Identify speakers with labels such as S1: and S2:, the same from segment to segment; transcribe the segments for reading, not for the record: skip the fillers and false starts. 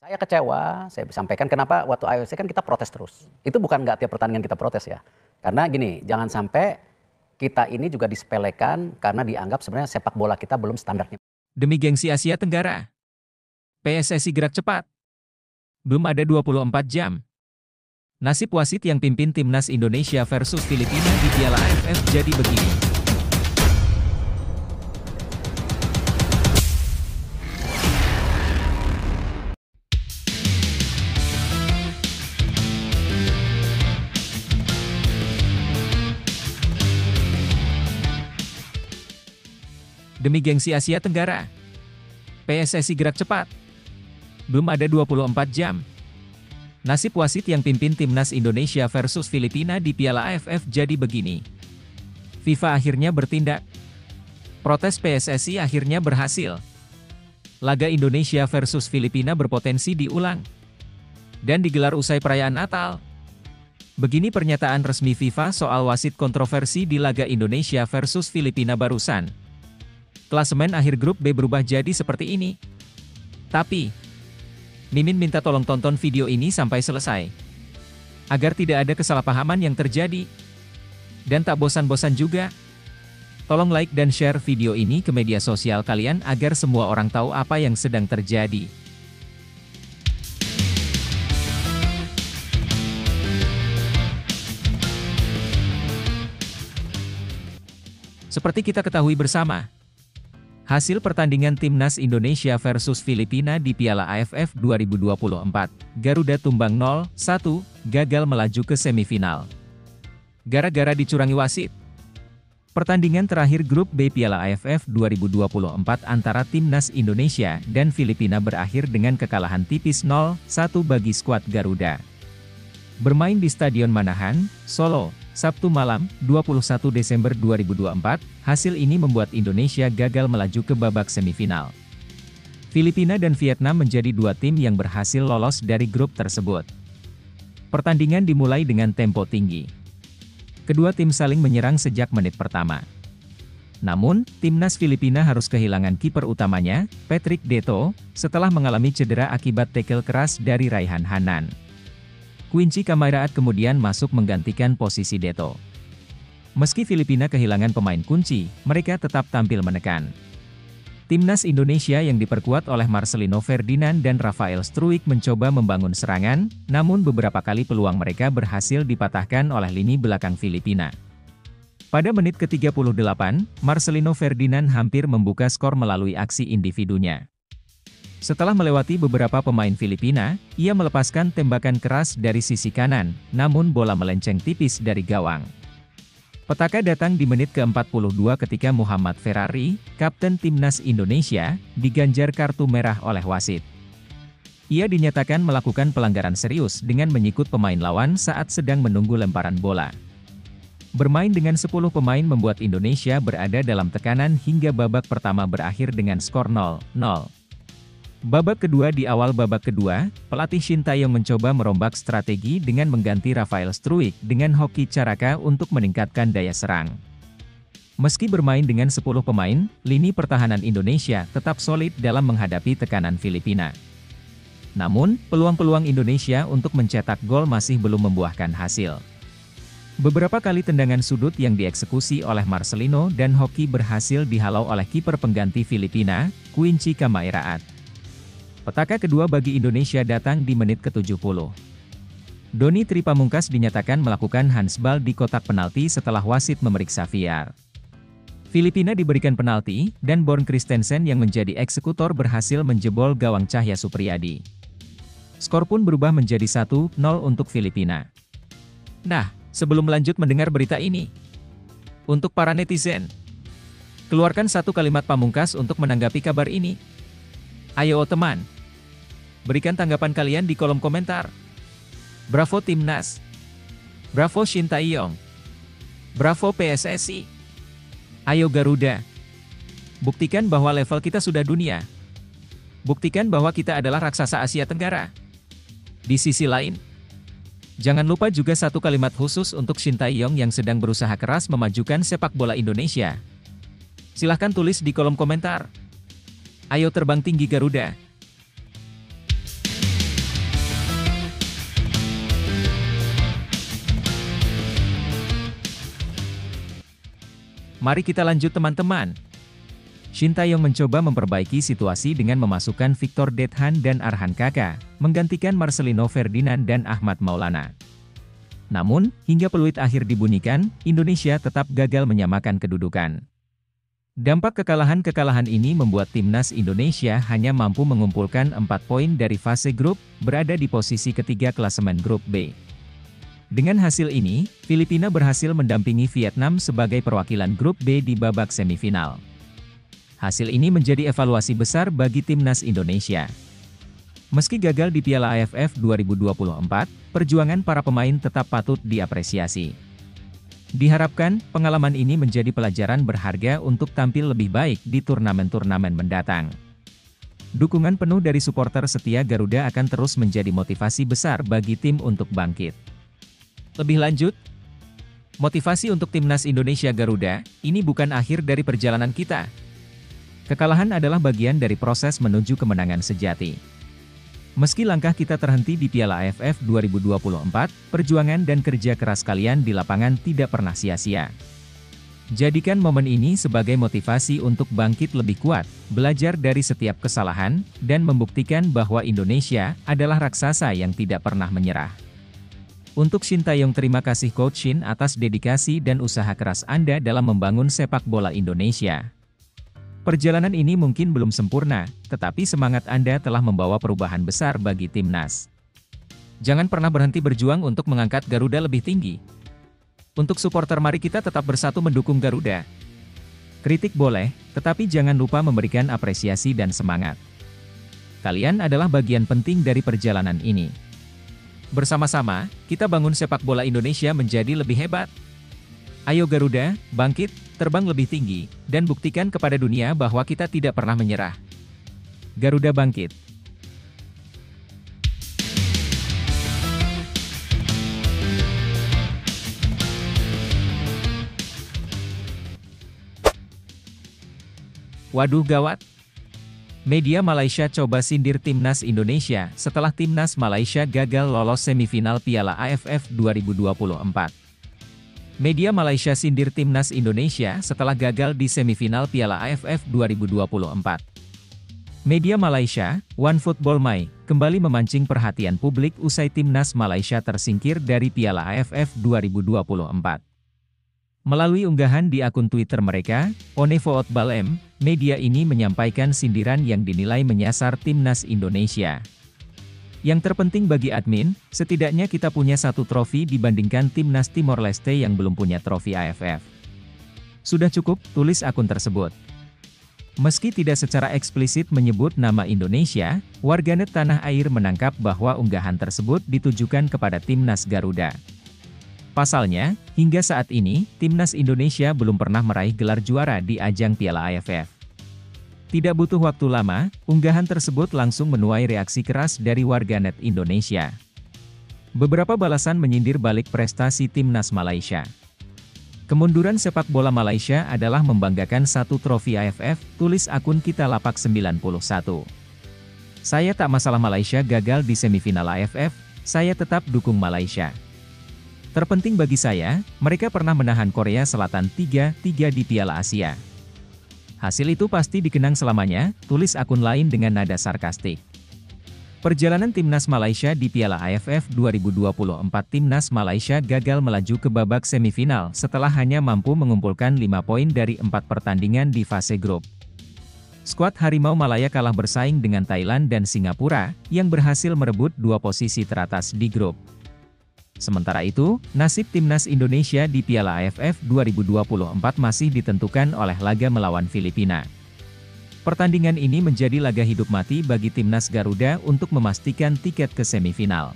S1: Saya kecewa, saya sampaikan kenapa waktu IOC kan kita protes terus. Itu bukan nggak tiap pertandingan kita protes ya. Karena gini, jangan sampai kita ini juga disepelekan karena dianggap sebenarnya sepak bola kita belum standarnya.
S2: Demi gengsi Asia Tenggara, PSSI gerak cepat. Belum ada 24 jam. Nasib wasit yang pimpin timnas Indonesia versus Filipina di Piala AFF jadi begini. Demi gengsi Asia Tenggara, PSSI gerak cepat. Belum ada 24 jam. Nasib wasit yang pimpin timnas Indonesia versus Filipina di Piala AFF jadi begini. FIFA akhirnya bertindak. Protes PSSI akhirnya berhasil. Laga Indonesia versus Filipina berpotensi diulang dan digelar usai perayaan Natal. Begini pernyataan resmi FIFA soal wasit kontroversi di laga Indonesia versus Filipina barusan. Klasemen akhir grup B berubah jadi seperti ini. Tapi, Mimin minta tolong tonton video ini sampai selesai, agar tidak ada kesalahpahaman yang terjadi. Dan tak bosan-bosan juga, tolong like dan share video ini ke media sosial kalian agar semua orang tahu apa yang sedang terjadi. Seperti kita ketahui bersama, hasil pertandingan timnas Indonesia versus Filipina di Piala AFF 2024, Garuda tumbang 0-1, gagal melaju ke semifinal. Gara-gara dicurangi wasit. Pertandingan terakhir grup B Piala AFF 2024 antara timnas Indonesia dan Filipina berakhir dengan kekalahan tipis 0-1 bagi skuad Garuda. Bermain di Stadion Manahan, Solo, Sabtu malam, 21 Desember 2024, hasil ini membuat Indonesia gagal melaju ke babak semifinal. Filipina dan Vietnam menjadi dua tim yang berhasil lolos dari grup tersebut. Pertandingan dimulai dengan tempo tinggi. Kedua tim saling menyerang sejak menit pertama. Namun, timnas Filipina harus kehilangan kiper utamanya, Patrick Deto, setelah mengalami cedera akibat tackle keras dari Raihan Hanan. Quincy Kamaraat kemudian masuk menggantikan posisi Deto. Meski Filipina kehilangan pemain kunci, mereka tetap tampil menekan. Timnas Indonesia yang diperkuat oleh Marcelino Ferdinand dan Rafael Struijk mencoba membangun serangan, namun beberapa kali peluang mereka berhasil dipatahkan oleh lini belakang Filipina. Pada menit ke-38, Marcelino Ferdinand hampir membuka skor melalui aksi individunya. Setelah melewati beberapa pemain Filipina, ia melepaskan tembakan keras dari sisi kanan, namun bola melenceng tipis dari gawang. Petaka datang di menit ke-42 ketika Muhammad Ferrari, kapten timnas Indonesia, diganjar kartu merah oleh wasit. Ia dinyatakan melakukan pelanggaran serius dengan menyikut pemain lawan saat sedang menunggu lemparan bola. Bermain dengan 10 pemain membuat Indonesia berada dalam tekanan hingga babak pertama berakhir dengan skor 0-0. Babak kedua di awal babak kedua, pelatih Shin Tae-yong mencoba merombak strategi dengan mengganti Rafael Struijk dengan Hoki Caraka untuk meningkatkan daya serang. Meski bermain dengan 10 pemain, lini pertahanan Indonesia tetap solid dalam menghadapi tekanan Filipina. Namun, peluang-peluang Indonesia untuk mencetak gol masih belum membuahkan hasil. Beberapa kali tendangan sudut yang dieksekusi oleh Marcelino dan Hoki berhasil dihalau oleh kiper pengganti Filipina, Quincy Kamaraat. Petaka kedua bagi Indonesia datang di menit ke-70. Doni Tripamungkas dinyatakan melakukan handsball di kotak penalti setelah wasit memeriksa VAR. Filipina diberikan penalti, dan Born Christensen yang menjadi eksekutor berhasil menjebol gawang Cahya Supriyadi. Skor pun berubah menjadi 1-0 untuk Filipina. Nah, sebelum lanjut mendengar berita ini, untuk para netizen, keluarkan satu kalimat pamungkas untuk menanggapi kabar ini. Ayo teman, berikan tanggapan kalian di kolom komentar. Bravo Timnas. Bravo Shin Tae-yong. Bravo PSSI. Ayo Garuda. Buktikan bahwa level kita sudah dunia. Buktikan bahwa kita adalah raksasa Asia Tenggara. Di sisi lain, jangan lupa juga satu kalimat khusus untuk Shin Tae-yong yang sedang berusaha keras memajukan sepak bola Indonesia. Silahkan tulis di kolom komentar. Ayo terbang tinggi Garuda. Mari kita lanjut teman-teman. Shin Taeyong mencoba memperbaiki situasi dengan memasukkan Victor Dethan dan Arhan Kaka, menggantikan Marcelino Ferdinand dan Ahmad Maulana. Namun, hingga peluit akhir dibunyikan, Indonesia tetap gagal menyamakan kedudukan. Dampak kekalahan-kekalahan ini membuat timnas Indonesia hanya mampu mengumpulkan 4 poin dari fase grup, berada di posisi ketiga klasemen grup B. Dengan hasil ini, Filipina berhasil mendampingi Vietnam sebagai perwakilan grup B di babak semifinal. Hasil ini menjadi evaluasi besar bagi timnas Indonesia. Meski gagal di Piala AFF 2024, perjuangan para pemain tetap patut diapresiasi. Diharapkan, pengalaman ini menjadi pelajaran berharga untuk tampil lebih baik di turnamen-turnamen mendatang. Dukungan penuh dari supporter setia Garuda akan terus menjadi motivasi besar bagi tim untuk bangkit. Lebih lanjut, motivasi untuk timnas Indonesia Garuda, ini bukan akhir dari perjalanan kita. Kekalahan adalah bagian dari proses menuju kemenangan sejati. Meski langkah kita terhenti di Piala AFF 2024, perjuangan dan kerja keras kalian di lapangan tidak pernah sia-sia. Jadikan momen ini sebagai motivasi untuk bangkit lebih kuat, belajar dari setiap kesalahan, dan membuktikan bahwa Indonesia adalah raksasa yang tidak pernah menyerah. Untuk Shin Taeyong, terima kasih Coach Shin atas dedikasi dan usaha keras Anda dalam membangun sepak bola Indonesia. Perjalanan ini mungkin belum sempurna, tetapi semangat Anda telah membawa perubahan besar bagi timnas. Jangan pernah berhenti berjuang untuk mengangkat Garuda lebih tinggi. Untuk supporter, mari kita tetap bersatu mendukung Garuda. Kritik boleh, tetapi jangan lupa memberikan apresiasi dan semangat. Kalian adalah bagian penting dari perjalanan ini. Bersama-sama, kita bangun sepak bola Indonesia menjadi lebih hebat. Ayo Garuda, bangkit, terbang lebih tinggi, dan buktikan kepada dunia bahwa kita tidak pernah menyerah. Garuda bangkit. Waduh gawat. Media Malaysia coba sindir timnas Indonesia setelah timnas Malaysia gagal lolos semifinal Piala AFF 2024. Media Malaysia sindir timnas Indonesia setelah gagal di semifinal Piala AFF 2024. Media Malaysia, OneFootball kembali memancing perhatian publik usai timnas Malaysia tersingkir dari Piala AFF 2024. Melalui unggahan di akun Twitter mereka, OneFootball, media ini menyampaikan sindiran yang dinilai menyasar timnas Indonesia. Yang terpenting bagi admin, setidaknya kita punya 1 trofi dibandingkan timnas Timor Leste yang belum punya trofi AFF. Sudah cukup, tulis akun tersebut. Meski tidak secara eksplisit menyebut nama Indonesia, warganet tanah air menangkap bahwa unggahan tersebut ditujukan kepada timnas Garuda. Pasalnya, hingga saat ini, timnas Indonesia belum pernah meraih gelar juara di ajang Piala AFF. Tidak butuh waktu lama, unggahan tersebut langsung menuai reaksi keras dari warganet Indonesia. Beberapa balasan menyindir balik prestasi timnas Malaysia. Kemunduran sepak bola Malaysia adalah membanggakan 1 trofi AFF, tulis akun Kita Lapak 91. Saya tak masalah Malaysia gagal di semifinal AFF, saya tetap dukung Malaysia. Terpenting bagi saya, mereka pernah menahan Korea Selatan 3-3 di Piala Asia. Hasil itu pasti dikenang selamanya, tulis akun lain dengan nada sarkastik. Perjalanan timnas Malaysia di Piala AFF 2024. Timnas Malaysia gagal melaju ke babak semifinal setelah hanya mampu mengumpulkan 5 poin dari 4 pertandingan di fase grup. Skuad Harimau Malaya kalah bersaing dengan Thailand dan Singapura, yang berhasil merebut 2 posisi teratas di grup. Sementara itu, nasib timnas Indonesia di Piala AFF 2024 masih ditentukan oleh laga melawan Filipina. Pertandingan ini menjadi laga hidup mati bagi timnas Garuda untuk memastikan tiket ke semifinal.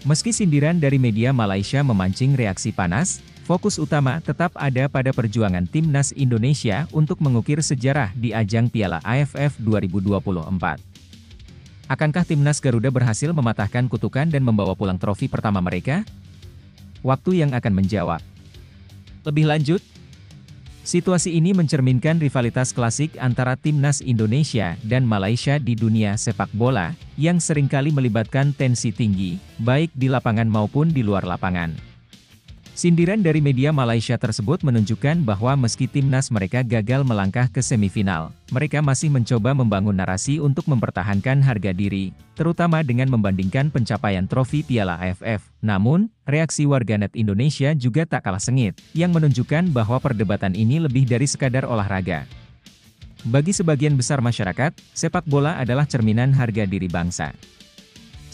S2: Meski sindiran dari media Malaysia memancing reaksi panas, fokus utama tetap ada pada perjuangan timnas Indonesia untuk mengukir sejarah di ajang Piala AFF 2024. Akankah timnas Garuda berhasil mematahkan kutukan dan membawa pulang trofi pertama mereka? Waktu yang akan menjawab. Lebih lanjut, situasi ini mencerminkan rivalitas klasik antara timnas Indonesia dan Malaysia di dunia sepak bola, yang seringkali melibatkan tensi tinggi, baik di lapangan maupun di luar lapangan. Sindiran dari media Malaysia tersebut menunjukkan bahwa meski timnas mereka gagal melangkah ke semifinal, mereka masih mencoba membangun narasi untuk mempertahankan harga diri, terutama dengan membandingkan pencapaian trofi Piala AFF. Namun, reaksi warganet Indonesia juga tak kalah sengit, yang menunjukkan bahwa perdebatan ini lebih dari sekadar olahraga. Bagi sebagian besar masyarakat, sepak bola adalah cerminan harga diri bangsa.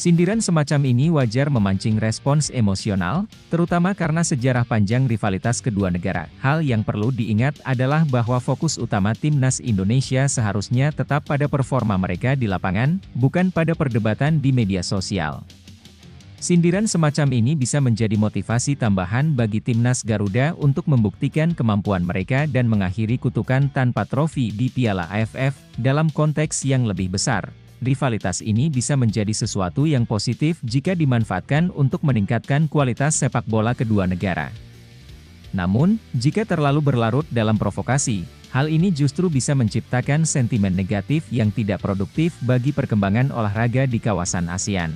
S2: Sindiran semacam ini wajar memancing respons emosional, terutama karena sejarah panjang rivalitas kedua negara. Hal yang perlu diingat adalah bahwa fokus utama timnas Indonesia seharusnya tetap pada performa mereka di lapangan, bukan pada perdebatan di media sosial. Sindiran semacam ini bisa menjadi motivasi tambahan bagi timnas Garuda untuk membuktikan kemampuan mereka dan mengakhiri kutukan tanpa trofi di Piala AFF. Dalam konteks yang lebih besar, rivalitas ini bisa menjadi sesuatu yang positif jika dimanfaatkan untuk meningkatkan kualitas sepak bola kedua negara. Namun, jika terlalu berlarut dalam provokasi, hal ini justru bisa menciptakan sentimen negatif yang tidak produktif bagi perkembangan olahraga di kawasan ASEAN.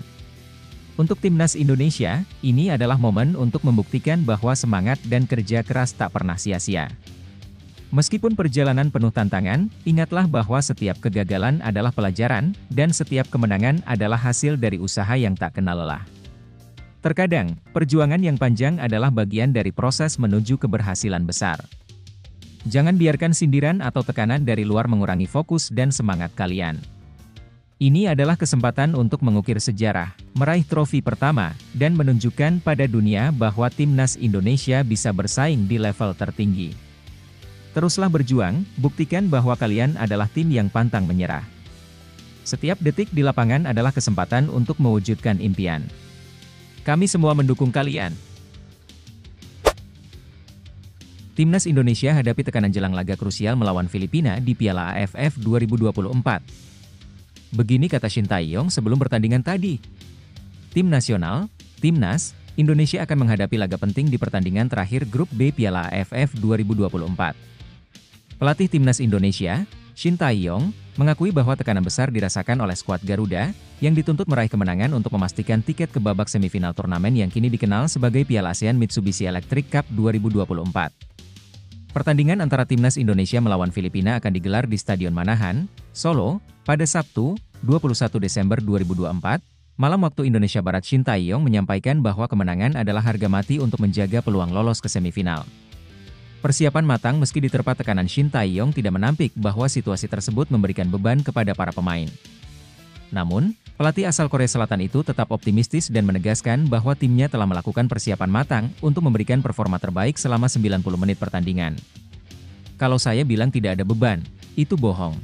S2: Untuk timnas Indonesia, ini adalah momen untuk membuktikan bahwa semangat dan kerja keras tak pernah sia-sia. Meskipun perjalanan penuh tantangan, ingatlah bahwa setiap kegagalan adalah pelajaran, dan setiap kemenangan adalah hasil dari usaha yang tak kenal lelah. Terkadang, perjuangan yang panjang adalah bagian dari proses menuju keberhasilan besar. Jangan biarkan sindiran atau tekanan dari luar mengurangi fokus dan semangat kalian. Ini adalah kesempatan untuk mengukir sejarah, meraih trofi pertama, dan menunjukkan pada dunia bahwa timnas Indonesia bisa bersaing di level tertinggi. Teruslah berjuang, buktikan bahwa kalian adalah tim yang pantang menyerah. Setiap detik di lapangan adalah kesempatan untuk mewujudkan impian. Kami semua mendukung kalian. Timnas Indonesia hadapi tekanan jelang laga krusial melawan Filipina di Piala AFF 2024. Begini kata Shin Tae-yong sebelum pertandingan tadi. Tim nasional, Timnas, Indonesia akan menghadapi laga penting di pertandingan terakhir Grup B Piala AFF 2024. Pelatih Timnas Indonesia, Shin Tae-yong, mengakui bahwa tekanan besar dirasakan oleh skuad Garuda, yang dituntut meraih kemenangan untuk memastikan tiket ke babak semifinal turnamen yang kini dikenal sebagai Piala ASEAN Mitsubishi Electric Cup 2024. Pertandingan antara Timnas Indonesia melawan Filipina akan digelar di Stadion Manahan, Solo, pada Sabtu, 21 Desember 2024, malam waktu Indonesia Barat. Shin Tae-yong menyampaikan bahwa kemenangan adalah harga mati untuk menjaga peluang lolos ke semifinal. Persiapan matang meski diterpa tekanan. Shin Tae-yong tidak menampik bahwa situasi tersebut memberikan beban kepada para pemain. Namun, pelatih asal Korea Selatan itu tetap optimistis dan menegaskan bahwa timnya telah melakukan persiapan matang untuk memberikan performa terbaik selama 90 menit pertandingan. Kalau saya bilang tidak ada beban, itu bohong.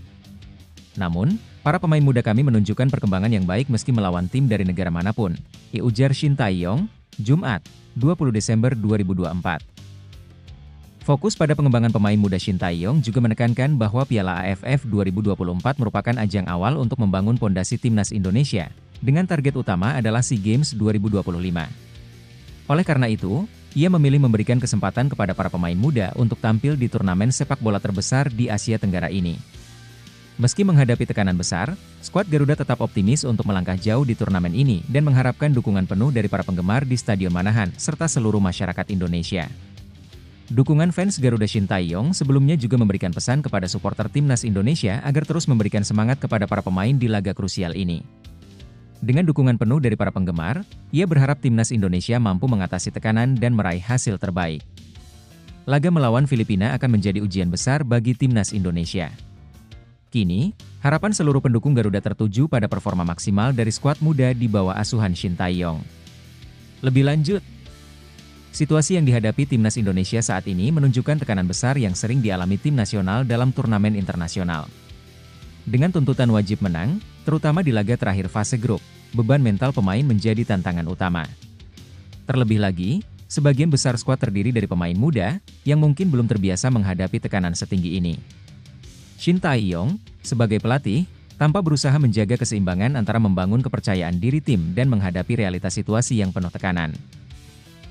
S2: Namun, para pemain muda kami menunjukkan perkembangan yang baik meski melawan tim dari negara manapun, ujar Shin Tae-yong, Jumat, 20 Desember 2024. Fokus pada pengembangan pemain muda. Shin Tae-yong juga menekankan bahwa Piala AFF 2024 merupakan ajang awal untuk membangun pondasi timnas Indonesia, dengan target utama adalah SEA Games 2025. Oleh karena itu, ia memilih memberikan kesempatan kepada para pemain muda untuk tampil di turnamen sepak bola terbesar di Asia Tenggara ini. Meski menghadapi tekanan besar, skuad Garuda tetap optimis untuk melangkah jauh di turnamen ini dan mengharapkan dukungan penuh dari para penggemar di Stadion Manahan serta seluruh masyarakat Indonesia. Dukungan fans Garuda. Shin Tae-yong sebelumnya juga memberikan pesan kepada supporter timnas Indonesia agar terus memberikan semangat kepada para pemain di laga krusial ini. Dengan dukungan penuh dari para penggemar, ia berharap timnas Indonesia mampu mengatasi tekanan dan meraih hasil terbaik. Laga melawan Filipina akan menjadi ujian besar bagi timnas Indonesia. Kini, harapan seluruh pendukung Garuda tertuju pada performa maksimal dari skuad muda di bawah asuhan Shin Tae-yong. Lebih lanjut, situasi yang dihadapi timnas Indonesia saat ini menunjukkan tekanan besar yang sering dialami tim nasional dalam turnamen internasional. Dengan tuntutan wajib menang, terutama di laga terakhir fase grup, beban mental pemain menjadi tantangan utama. Terlebih lagi, sebagian besar skuad terdiri dari pemain muda, yang mungkin belum terbiasa menghadapi tekanan setinggi ini. Shin Tae-yong, sebagai pelatih, tanpa berusaha menjaga keseimbangan antara membangun kepercayaan diri tim dan menghadapi realitas situasi yang penuh tekanan.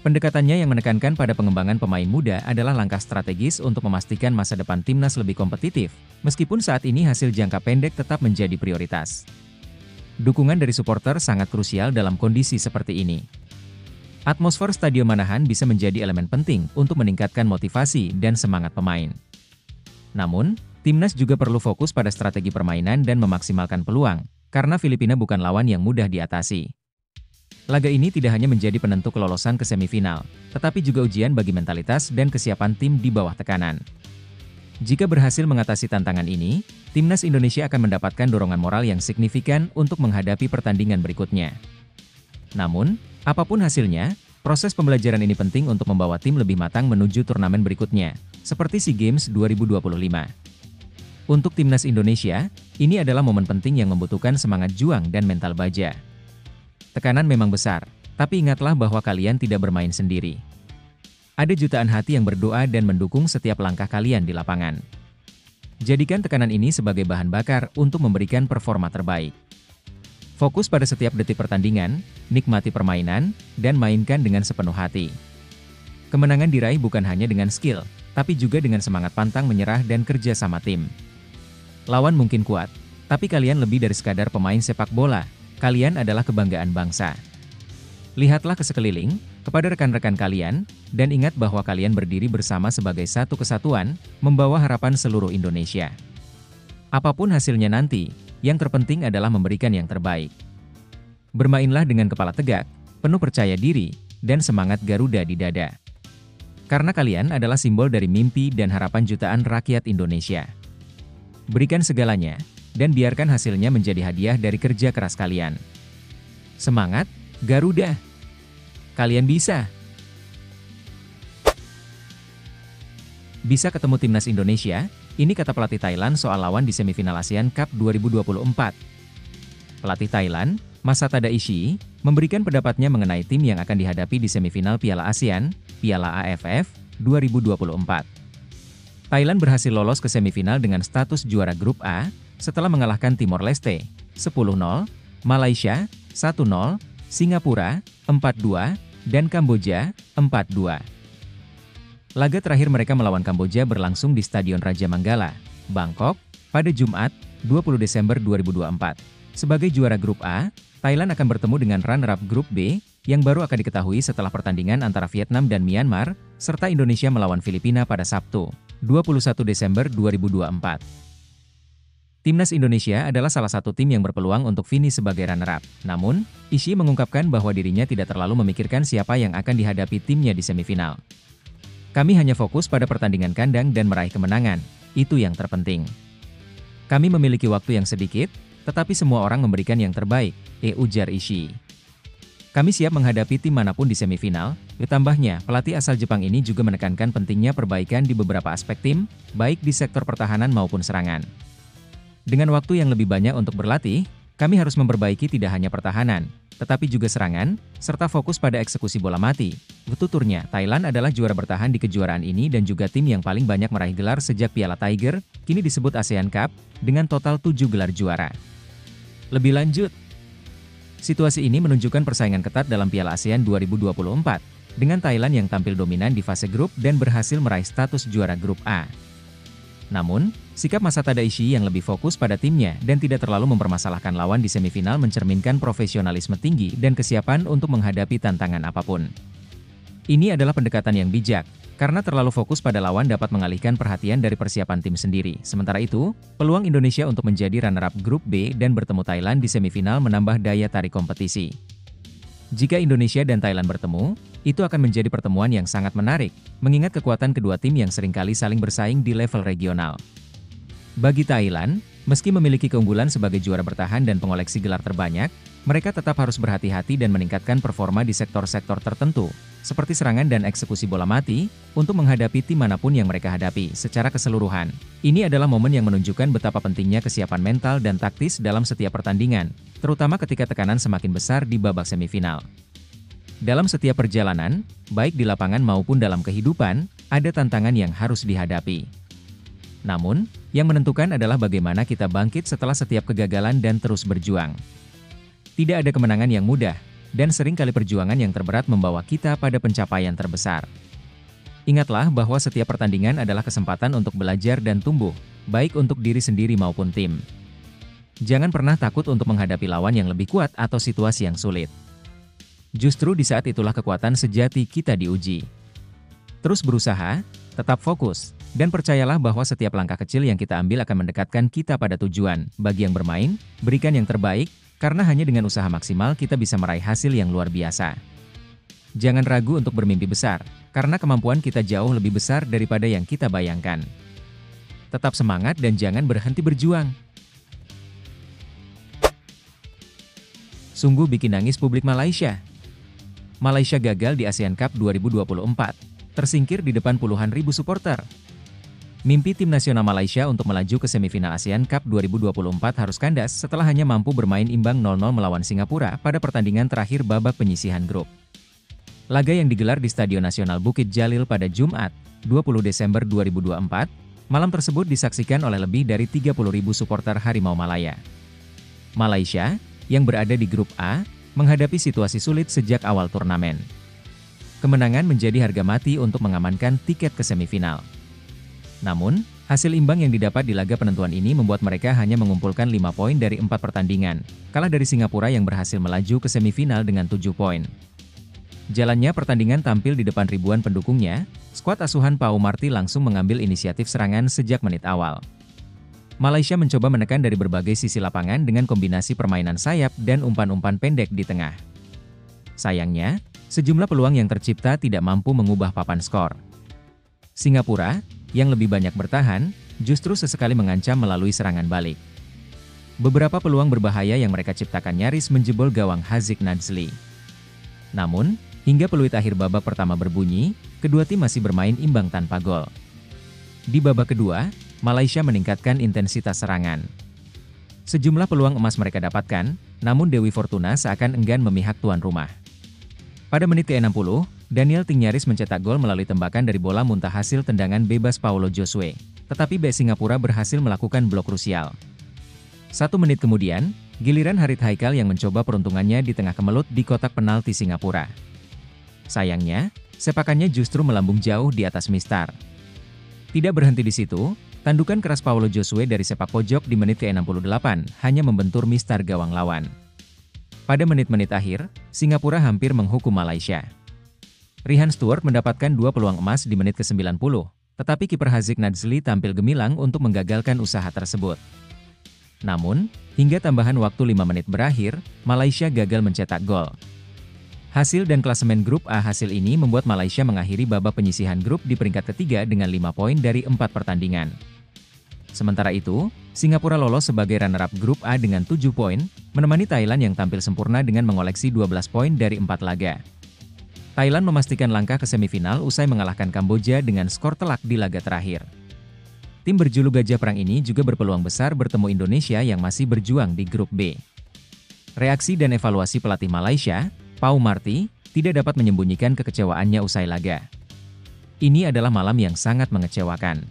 S2: Pendekatannya yang menekankan pada pengembangan pemain muda adalah langkah strategis untuk memastikan masa depan timnas lebih kompetitif, meskipun saat ini hasil jangka pendek tetap menjadi prioritas. Dukungan dari supporter sangat krusial dalam kondisi seperti ini. Atmosfer Stadion Manahan bisa menjadi elemen penting untuk meningkatkan motivasi dan semangat pemain. Namun, timnas juga perlu fokus pada strategi permainan dan memaksimalkan peluang, karena Filipina bukan lawan yang mudah diatasi. Laga ini tidak hanya menjadi penentu kelolosan ke semifinal, tetapi juga ujian bagi mentalitas dan kesiapan tim di bawah tekanan. Jika berhasil mengatasi tantangan ini, timnas Indonesia akan mendapatkan dorongan moral yang signifikan untuk menghadapi pertandingan berikutnya. Namun, apapun hasilnya, proses pembelajaran ini penting untuk membawa tim lebih matang menuju turnamen berikutnya, seperti SEA Games 2025. Untuk timnas Indonesia, ini adalah momen penting yang membutuhkan semangat juang dan mental baja. Tekanan memang besar, tapi ingatlah bahwa kalian tidak bermain sendiri. Ada jutaan hati yang berdoa dan mendukung setiap langkah kalian di lapangan. Jadikan tekanan ini sebagai bahan bakar untuk memberikan performa terbaik. Fokus pada setiap detik pertandingan, nikmati permainan, dan mainkan dengan sepenuh hati. Kemenangan diraih bukan hanya dengan skill, tapi juga dengan semangat pantang menyerah dan kerja sama tim. Lawan mungkin kuat, tapi kalian lebih dari sekadar pemain sepak bola, kalian adalah kebanggaan bangsa. Lihatlah ke sekeliling, kepada rekan-rekan kalian, dan ingat bahwa kalian berdiri bersama sebagai satu kesatuan, membawa harapan seluruh Indonesia. Apapun hasilnya nanti, yang terpenting adalah memberikan yang terbaik. Bermainlah dengan kepala tegak, penuh percaya diri, dan semangat Garuda di dada. Karena kalian adalah simbol dari mimpi dan harapan jutaan rakyat Indonesia. Berikan segalanya, dan biarkan hasilnya menjadi hadiah dari kerja keras kalian. Semangat, Garuda! Kalian bisa! Bisa ketemu timnas Indonesia, ini kata pelatih Thailand soal lawan di semifinal ASEAN Cup 2024. Pelatih Thailand, Masatha Daishi, memberikan pendapatnya mengenai tim yang akan dihadapi di semifinal Piala ASEAN, Piala AFF, 2024. Thailand berhasil lolos ke semifinal dengan status juara grup A, setelah mengalahkan Timor Leste, 10-0, Malaysia, 1-0, Singapura, 4-2, dan Kamboja, 4-2. Laga terakhir mereka melawan Kamboja berlangsung di Stadion Raja Manggala, Bangkok, pada Jumat, 20 Desember 2024. Sebagai juara grup A, Thailand akan bertemu dengan runner-up grup B, yang baru akan diketahui setelah pertandingan antara Vietnam dan Myanmar, serta Indonesia melawan Filipina pada Sabtu, 21 Desember 2024. Timnas Indonesia adalah salah satu tim yang berpeluang untuk finish sebagai runner-up. Namun, Ishii mengungkapkan bahwa dirinya tidak terlalu memikirkan siapa yang akan dihadapi timnya di semifinal. Kami hanya fokus pada pertandingan kandang dan meraih kemenangan, itu yang terpenting. Kami memiliki waktu yang sedikit, tetapi semua orang memberikan yang terbaik, ujar Ishii. Kami siap menghadapi tim manapun di semifinal, ditambahnya pelatih asal Jepang ini juga menekankan pentingnya perbaikan di beberapa aspek tim, baik di sektor pertahanan maupun serangan. Dengan waktu yang lebih banyak untuk berlatih, kami harus memperbaiki tidak hanya pertahanan, tetapi juga serangan, serta fokus pada eksekusi bola mati. Tuturnya, Thailand adalah juara bertahan di kejuaraan ini dan juga tim yang paling banyak meraih gelar sejak Piala Tiger, kini disebut ASEAN Cup, dengan total 7 gelar juara. Lebih lanjut, situasi ini menunjukkan persaingan ketat dalam Piala ASEAN 2024, dengan Thailand yang tampil dominan di fase grup dan berhasil meraih status juara grup A. Namun, sikap Masatha Daishi yang lebih fokus pada timnya dan tidak terlalu mempermasalahkan lawan di semifinal mencerminkan profesionalisme tinggi dan kesiapan untuk menghadapi tantangan apapun. Ini adalah pendekatan yang bijak, karena terlalu fokus pada lawan dapat mengalihkan perhatian dari persiapan tim sendiri. Sementara itu, peluang Indonesia untuk menjadi runner-up grup B dan bertemu Thailand di semifinal menambah daya tarik kompetisi. Jika Indonesia dan Thailand bertemu, itu akan menjadi pertemuan yang sangat menarik, mengingat kekuatan kedua tim yang seringkali saling bersaing di level regional. Bagi Thailand, meski memiliki keunggulan sebagai juara bertahan dan pengoleksi gelar terbanyak, mereka tetap harus berhati-hati dan meningkatkan performa di sektor-sektor tertentu, seperti serangan dan eksekusi bola mati, untuk menghadapi tim manapun yang mereka hadapi secara keseluruhan. Ini adalah momen yang menunjukkan betapa pentingnya kesiapan mental dan taktis dalam setiap pertandingan, terutama ketika tekanan semakin besar di babak semifinal. Dalam setiap perjalanan, baik di lapangan maupun dalam kehidupan, ada tantangan yang harus dihadapi. Namun, yang menentukan adalah bagaimana kita bangkit setelah setiap kegagalan dan terus berjuang. Tidak ada kemenangan yang mudah, dan seringkali perjuangan yang terberat membawa kita pada pencapaian terbesar. Ingatlah bahwa setiap pertandingan adalah kesempatan untuk belajar dan tumbuh, baik untuk diri sendiri maupun tim. Jangan pernah takut untuk menghadapi lawan yang lebih kuat atau situasi yang sulit. Justru di saat itulah kekuatan sejati kita diuji. Terus berusaha, tetap fokus, dan percayalah bahwa setiap langkah kecil yang kita ambil akan mendekatkan kita pada tujuan. Bagi yang bermain, berikan yang terbaik, karena hanya dengan usaha maksimal kita bisa meraih hasil yang luar biasa. Jangan ragu untuk bermimpi besar, karena kemampuan kita jauh lebih besar daripada yang kita bayangkan. Tetap semangat dan jangan berhenti berjuang. Sungguh bikin nangis publik Malaysia. Malaysia gagal di ASEAN Cup 2024, tersingkir di depan puluhan ribu supporter. Mimpi tim nasional Malaysia untuk melaju ke semifinal ASEAN Cup 2024 harus kandas setelah hanya mampu bermain imbang 0-0 melawan Singapura pada pertandingan terakhir babak penyisihan grup. Laga yang digelar di Stadion Nasional Bukit Jalil pada Jumat, 20 Desember 2024, malam tersebut disaksikan oleh lebih dari 30.000 supporter Harimau Malaya. Malaysia, yang berada di grup A, menghadapi situasi sulit sejak awal turnamen. Kemenangan menjadi harga mati untuk mengamankan tiket ke semifinal. Namun, hasil imbang yang didapat di laga penentuan ini membuat mereka hanya mengumpulkan 5 poin dari 4 pertandingan, kalah dari Singapura yang berhasil melaju ke semifinal dengan 7 poin. Jalannya pertandingan tampil di depan ribuan pendukungnya, skuad asuhan Pau Marti langsung mengambil inisiatif serangan sejak menit awal. Malaysia mencoba menekan dari berbagai sisi lapangan dengan kombinasi permainan sayap dan umpan-umpan pendek di tengah. Sayangnya, sejumlah peluang yang tercipta tidak mampu mengubah papan skor. Singapura, yang lebih banyak bertahan, justru sesekali mengancam melalui serangan balik. Beberapa peluang berbahaya yang mereka ciptakan nyaris menjebol gawang Haziq Nazli. Namun, hingga peluit akhir babak pertama berbunyi, kedua tim masih bermain imbang tanpa gol. Di babak kedua, Malaysia meningkatkan intensitas serangan. Sejumlah peluang emas mereka dapatkan, namun Dewi Fortuna seakan enggan memihak tuan rumah. Pada menit ke-60, Daniel Ting nyaris mencetak gol melalui tembakan dari bola muntah hasil tendangan bebas Paulo Josue, tetapi bek Singapura berhasil melakukan blok krusial. 1 menit kemudian, giliran Harith Haikal yang mencoba peruntungannya di tengah kemelut di kotak penalti Singapura. Sayangnya, sepakannya justru melambung jauh di atas mistar. Tidak berhenti di situ, tandukan keras Paulo Josue dari sepak pojok di menit ke-68 hanya membentur mistar gawang lawan. Pada menit-menit akhir, Singapura hampir menghukum Malaysia. Rihan Stewart mendapatkan 2 peluang emas di menit ke-90, tetapi kiper Haziq Nazli tampil gemilang untuk menggagalkan usaha tersebut. Namun, hingga tambahan waktu 5 menit berakhir, Malaysia gagal mencetak gol. Hasil dan klasemen grup A hasil ini membuat Malaysia mengakhiri babak penyisihan grup di peringkat ketiga dengan 5 poin dari 4 pertandingan. Sementara itu, Singapura lolos sebagai runner-up grup A dengan 7 poin, menemani Thailand yang tampil sempurna dengan mengoleksi 12 poin dari 4 laga. Thailand memastikan langkah ke semifinal usai mengalahkan Kamboja dengan skor telak di laga terakhir. Tim berjuluk Gajah Perang ini juga berpeluang besar bertemu Indonesia yang masih berjuang di grup B. Reaksi dan evaluasi pelatih Malaysia, Pau Marti, tidak dapat menyembunyikan kekecewaannya usai laga. Ini adalah malam yang sangat mengecewakan.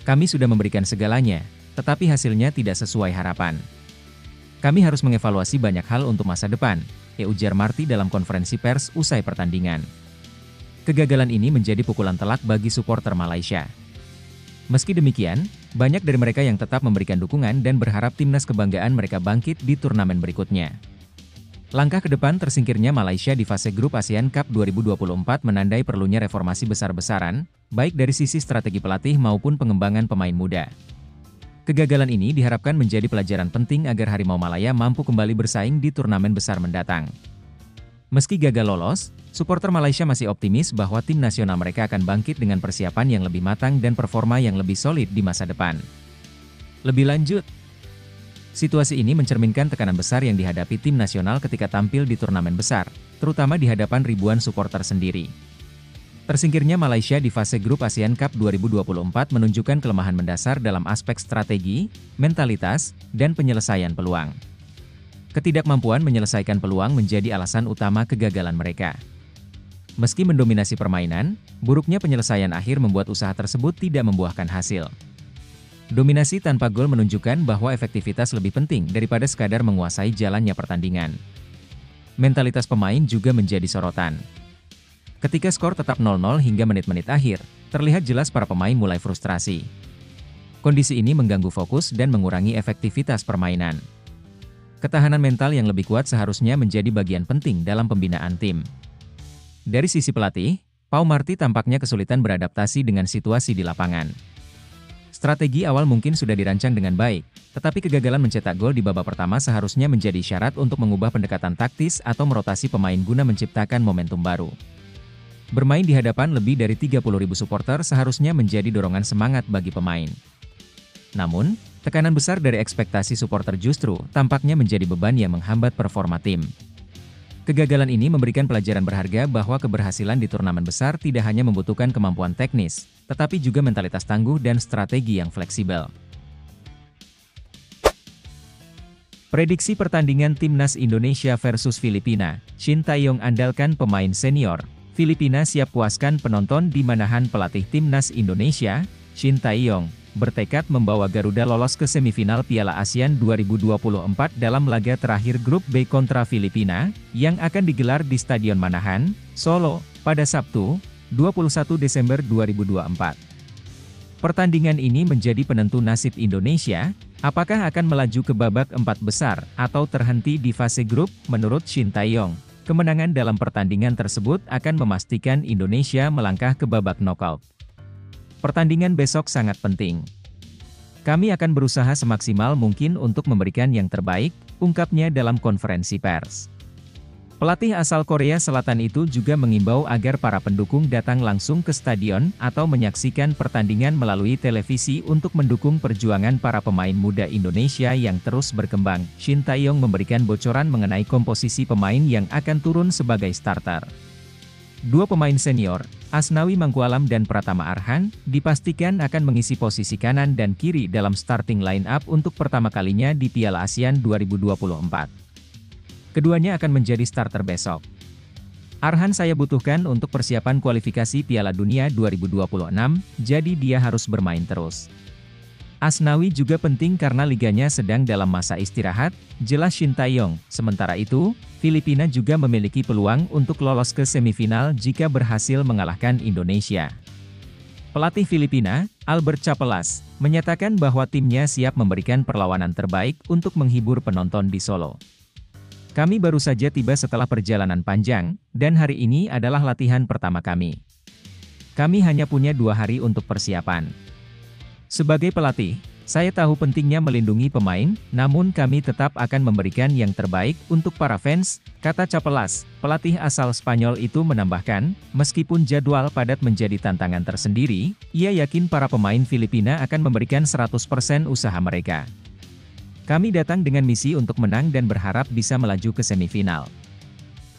S2: Kami sudah memberikan segalanya, tetapi hasilnya tidak sesuai harapan. Kami harus mengevaluasi banyak hal untuk masa depan, ujar Marti dalam konferensi pers usai pertandingan. Kegagalan ini menjadi pukulan telak bagi supporter Malaysia. Meski demikian, banyak dari mereka yang tetap memberikan dukungan dan berharap timnas kebanggaan mereka bangkit di turnamen berikutnya. Langkah ke depan tersingkirnya Malaysia di fase grup ASEAN Cup 2024 menandai perlunya reformasi besar-besaran, baik dari sisi strategi pelatih maupun pengembangan pemain muda. Kegagalan ini diharapkan menjadi pelajaran penting agar Harimau Malaya mampu kembali bersaing di turnamen besar mendatang. Meski gagal lolos, supporter Malaysia masih optimis bahwa tim nasional mereka akan bangkit dengan persiapan yang lebih matang dan performa yang lebih solid di masa depan. Lebih lanjut, situasi ini mencerminkan tekanan besar yang dihadapi tim nasional ketika tampil di turnamen besar, terutama di hadapan ribuan supporter sendiri. Tersingkirnya Malaysia di fase grup ASEAN Cup 2024 menunjukkan kelemahan mendasar dalam aspek strategi, mentalitas, dan penyelesaian peluang. Ketidakmampuan menyelesaikan peluang menjadi alasan utama kegagalan mereka. Meski mendominasi permainan, buruknya penyelesaian akhir membuat usaha tersebut tidak membuahkan hasil. Dominasi tanpa gol menunjukkan bahwa efektivitas lebih penting daripada sekadar menguasai jalannya pertandingan. Mentalitas pemain juga menjadi sorotan. Ketika skor tetap 0-0 hingga menit-menit akhir, terlihat jelas para pemain mulai frustrasi. Kondisi ini mengganggu fokus dan mengurangi efektivitas permainan. Ketahanan mental yang lebih kuat seharusnya menjadi bagian penting dalam pembinaan tim. Dari sisi pelatih, Pau Marti tampaknya kesulitan beradaptasi dengan situasi di lapangan. Strategi awal mungkin sudah dirancang dengan baik, tetapi kegagalan mencetak gol di babak pertama seharusnya menjadi syarat untuk mengubah pendekatan taktis atau merotasi pemain guna menciptakan momentum baru. Bermain di hadapan lebih dari 30.000 supporter seharusnya menjadi dorongan semangat bagi pemain. Namun, tekanan besar dari ekspektasi supporter justru tampaknya menjadi beban yang menghambat performa tim. Kegagalan ini memberikan pelajaran berharga bahwa keberhasilan di turnamen besar tidak hanya membutuhkan kemampuan teknis, tetapi juga mentalitas tangguh dan strategi yang fleksibel. Prediksi pertandingan Timnas Indonesia versus Filipina, Shin Tae-yong andalkan pemain senior. Filipina siap puaskan penonton di manahan pelatih Timnas Indonesia, Shin Tae-yong, bertekad membawa Garuda lolos ke semifinal Piala ASEAN 2024 dalam laga terakhir grup B kontra Filipina, yang akan digelar di Stadion Manahan, Solo, pada Sabtu, 21 Desember 2024. Pertandingan ini menjadi penentu nasib Indonesia, apakah akan melaju ke babak 4 besar, atau terhenti di fase grup, menurut Shin Tae-yong. Kemenangan dalam pertandingan tersebut akan memastikan Indonesia melangkah ke babak knockout. Pertandingan besok sangat penting. Kami akan berusaha semaksimal mungkin untuk memberikan yang terbaik, ungkapnya dalam konferensi pers. Pelatih asal Korea Selatan itu juga mengimbau agar para pendukung datang langsung ke stadion atau menyaksikan pertandingan melalui televisi untuk mendukung perjuangan para pemain muda Indonesia yang terus berkembang. Shin Tae-yong memberikan bocoran mengenai komposisi pemain yang akan turun sebagai starter. Dua pemain senior, Asnawi Mangkualam dan Pratama Arhan, dipastikan akan mengisi posisi kanan dan kiri dalam starting line-up untuk pertama kalinya di Piala ASEAN 2024. Keduanya akan menjadi starter besok. Arhan saya butuhkan untuk persiapan kualifikasi Piala Dunia 2026, jadi dia harus bermain terus. Asnawi juga penting karena liganya sedang dalam masa istirahat, jelas Shin Tae-yong. Sementara itu, Filipina juga memiliki peluang untuk lolos ke semifinal jika berhasil mengalahkan Indonesia. Pelatih Filipina, Albert Chapelas, menyatakan bahwa timnya siap memberikan perlawanan terbaik untuk menghibur penonton di Solo. Kami baru saja tiba setelah perjalanan panjang, dan hari ini adalah latihan pertama kami. Kami hanya punya 2 hari untuk persiapan. Sebagai pelatih, saya tahu pentingnya melindungi pemain, namun kami tetap akan memberikan yang terbaik untuk para fans, kata Chapelas. Pelatih asal Spanyol itu menambahkan, meskipun jadwal padat menjadi tantangan tersendiri, ia yakin para pemain Filipina akan memberikan 100% usaha mereka. Kami datang dengan misi untuk menang dan berharap bisa melaju ke semifinal.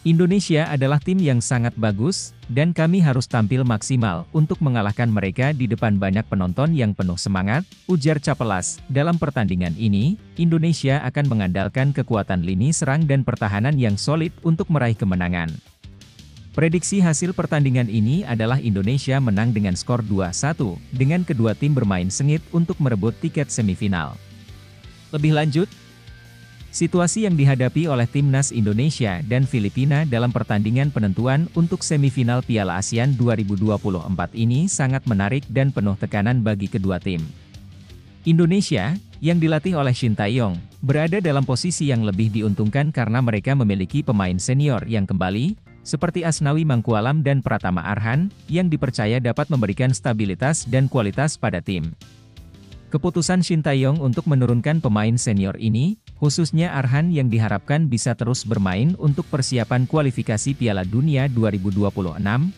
S2: Indonesia adalah tim yang sangat bagus, dan kami harus tampil maksimal untuk mengalahkan mereka di depan banyak penonton yang penuh semangat, ujar Chapelas. Dalam pertandingan ini, Indonesia akan mengandalkan kekuatan lini serang dan pertahanan yang solid untuk meraih kemenangan. Prediksi hasil pertandingan ini adalah Indonesia menang dengan skor 2-1, dengan kedua tim bermain sengit untuk merebut tiket semifinal. Lebih lanjut, situasi yang dihadapi oleh Timnas Indonesia dan Filipina dalam pertandingan penentuan untuk semifinal Piala ASEAN 2024 ini sangat menarik dan penuh tekanan bagi kedua tim. Indonesia, yang dilatih oleh Shin Tae-yong, berada dalam posisi yang lebih diuntungkan karena mereka memiliki pemain senior yang kembali, seperti Asnawi Mangkualam dan Pratama Arhan, yang dipercaya dapat memberikan stabilitas dan kualitas pada tim. Keputusan Shin Tae-yong untuk menurunkan pemain senior ini, khususnya Arhan yang diharapkan bisa terus bermain untuk persiapan kualifikasi Piala Dunia 2026,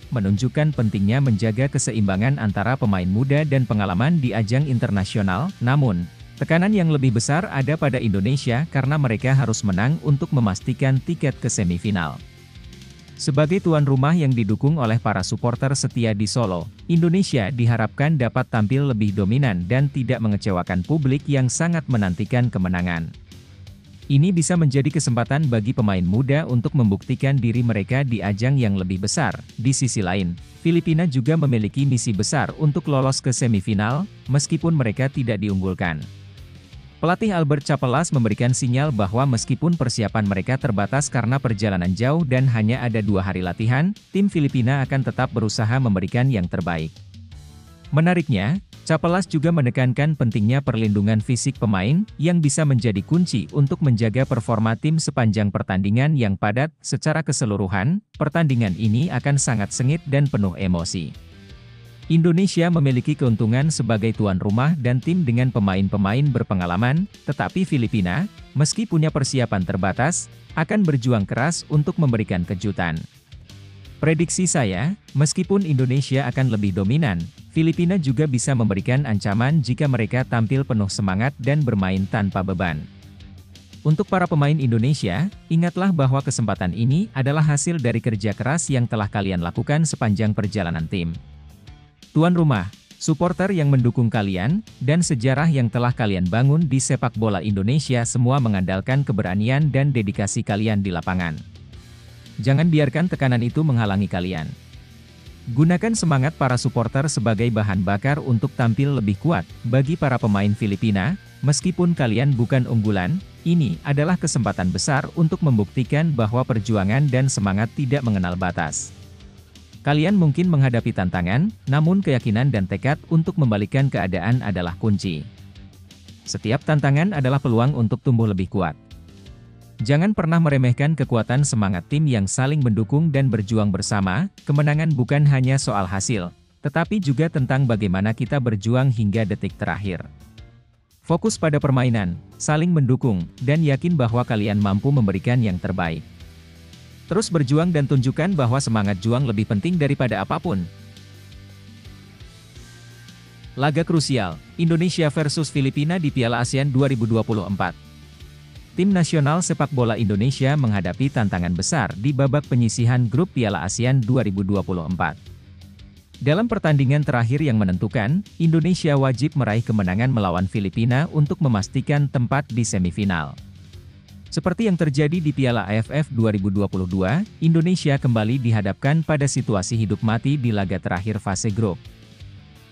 S2: menunjukkan pentingnya menjaga keseimbangan antara pemain muda dan pengalaman di ajang internasional. Namun, tekanan yang lebih besar ada pada Indonesia karena mereka harus menang untuk memastikan tiket ke semifinal. Sebagai tuan rumah yang didukung oleh para supporter setia di Solo, Indonesia diharapkan dapat tampil lebih dominan dan tidak mengecewakan publik yang sangat menantikan kemenangan. Ini bisa menjadi kesempatan bagi pemain muda untuk membuktikan diri mereka di ajang yang lebih besar. Di sisi lain, Filipina juga memiliki misi besar untuk lolos ke semifinal, meskipun mereka tidak diunggulkan. Pelatih Albert Chapelas memberikan sinyal bahwa meskipun persiapan mereka terbatas karena perjalanan jauh dan hanya ada 2 hari latihan, tim Filipina akan tetap berusaha memberikan yang terbaik. Menariknya, Capelas juga menekankan pentingnya perlindungan fisik pemain, yang bisa menjadi kunci untuk menjaga performa tim sepanjang pertandingan yang padat. Secara keseluruhan, pertandingan ini akan sangat sengit dan penuh emosi. Indonesia memiliki keuntungan sebagai tuan rumah dan tim dengan pemain-pemain berpengalaman, tetapi Filipina, meski punya persiapan terbatas, akan berjuang keras untuk memberikan kejutan. Prediksi saya, meskipun Indonesia akan lebih dominan, Filipina juga bisa memberikan ancaman jika mereka tampil penuh semangat dan bermain tanpa beban. Untuk para pemain Indonesia, ingatlah bahwa kesempatan ini adalah hasil dari kerja keras yang telah kalian lakukan sepanjang perjalanan tim. Tuan rumah, supporter yang mendukung kalian, dan sejarah yang telah kalian bangun di sepak bola Indonesia semua mengandalkan keberanian dan dedikasi kalian di lapangan. Jangan biarkan tekanan itu menghalangi kalian. Gunakan semangat para supporter sebagai bahan bakar untuk tampil lebih kuat. Bagi para pemain Filipina, meskipun kalian bukan unggulan, ini adalah kesempatan besar untuk membuktikan bahwa perjuangan dan semangat tidak mengenal batas. Kalian mungkin menghadapi tantangan, namun keyakinan dan tekad untuk membalikkan keadaan adalah kunci. Setiap tantangan adalah peluang untuk tumbuh lebih kuat. Jangan pernah meremehkan kekuatan semangat tim yang saling mendukung dan berjuang bersama. Kemenangan bukan hanya soal hasil, tetapi juga tentang bagaimana kita berjuang hingga detik terakhir. Fokus pada permainan, saling mendukung, dan yakin bahwa kalian mampu memberikan yang terbaik. Terus berjuang dan tunjukkan bahwa semangat juang lebih penting daripada apapun. Laga krusial, Indonesia versus Filipina di Piala ASEAN 2024. Tim nasional sepak bola Indonesia menghadapi tantangan besar di babak penyisihan grup Piala ASEAN 2024. Dalam pertandingan terakhir yang menentukan, Indonesia wajib meraih kemenangan melawan Filipina untuk memastikan tempat di semifinal. Seperti yang terjadi di Piala AFF 2022, Indonesia kembali dihadapkan pada situasi hidup mati di laga terakhir fase grup.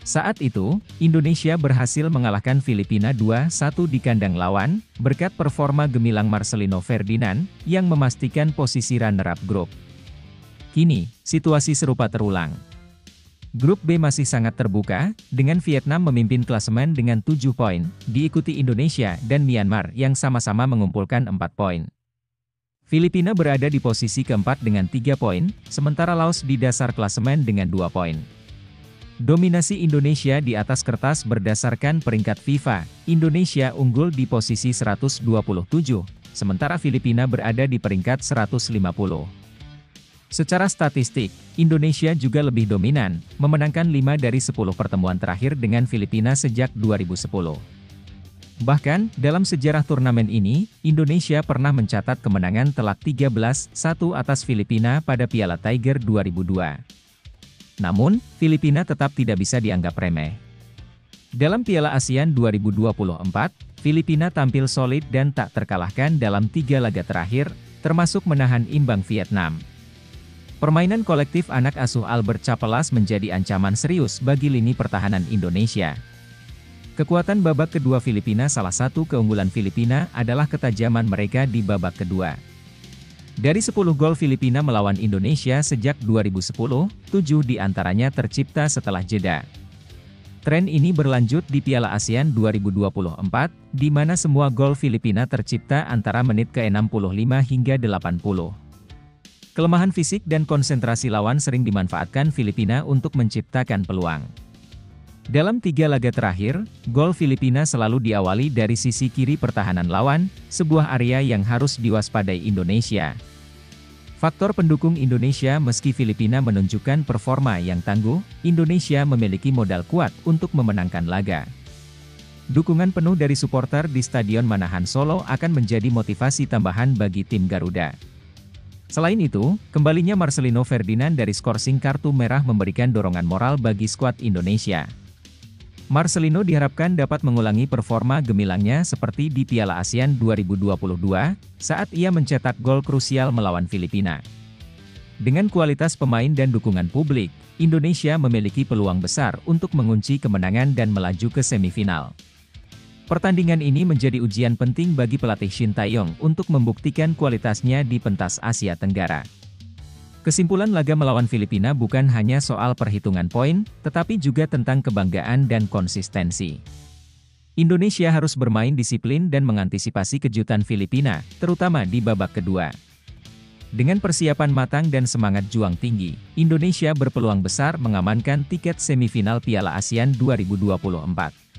S2: Saat itu, Indonesia berhasil mengalahkan Filipina 2-1 di kandang lawan, berkat performa gemilang Marcelino Ferdinand, yang memastikan posisi runner-up grup. Kini, situasi serupa terulang. Grup B masih sangat terbuka, dengan Vietnam memimpin klasemen dengan 7 poin, diikuti Indonesia dan Myanmar yang sama-sama mengumpulkan 4 poin. Filipina berada di posisi keempat dengan 3 poin, sementara Laos di dasar klasemen dengan 2 poin. Dominasi Indonesia di atas kertas berdasarkan peringkat FIFA, Indonesia unggul di posisi 127, sementara Filipina berada di peringkat 150. Secara statistik, Indonesia juga lebih dominan, memenangkan 5 dari 10 pertemuan terakhir dengan Filipina sejak 2010. Bahkan, dalam sejarah turnamen ini, Indonesia pernah mencatat kemenangan telak 13-1 atas Filipina pada Piala Tiger 2002. Namun, Filipina tetap tidak bisa dianggap remeh. Dalam Piala ASEAN 2024, Filipina tampil solid dan tak terkalahkan dalam 3 laga terakhir, termasuk menahan imbang Vietnam. Permainan kolektif anak asuh Albert Capelas menjadi ancaman serius bagi lini pertahanan Indonesia. Kekuatan babak kedua Filipina. Salah satu keunggulan Filipina adalah ketajaman mereka di babak kedua. Dari 10 gol Filipina melawan Indonesia sejak 2010, 7 diantaranya tercipta setelah jeda. Tren ini berlanjut di Piala ASEAN 2024, di mana semua gol Filipina tercipta antara menit ke-65 hingga 80. Kelemahan fisik dan konsentrasi lawan sering dimanfaatkan Filipina untuk menciptakan peluang. Dalam 3 laga terakhir, gol Filipina selalu diawali dari sisi kiri pertahanan lawan, sebuah area yang harus diwaspadai Indonesia. Faktor pendukung Indonesia. Meski Filipina menunjukkan performa yang tangguh, Indonesia memiliki modal kuat untuk memenangkan laga. Dukungan penuh dari supporter di Stadion Manahan Solo akan menjadi motivasi tambahan bagi tim Garuda. Selain itu, kembalinya Marcelino Ferdinand dari skorsing kartu merah memberikan dorongan moral bagi skuad Indonesia. Marcelino diharapkan dapat mengulangi performa gemilangnya seperti di Piala ASEAN 2022, saat ia mencetak gol krusial melawan Filipina. Dengan kualitas pemain dan dukungan publik, Indonesia memiliki peluang besar untuk mengunci kemenangan dan melaju ke semifinal. Pertandingan ini menjadi ujian penting bagi pelatih Shin Tae-yong untuk membuktikan kualitasnya di pentas Asia Tenggara. Kesimpulan laga melawan Filipina bukan hanya soal perhitungan poin, tetapi juga tentang kebanggaan dan konsistensi. Indonesia harus bermain disiplin dan mengantisipasi kejutan Filipina, terutama di babak kedua. Dengan persiapan matang dan semangat juang tinggi, Indonesia berpeluang besar mengamankan tiket semifinal Piala ASEAN 2024.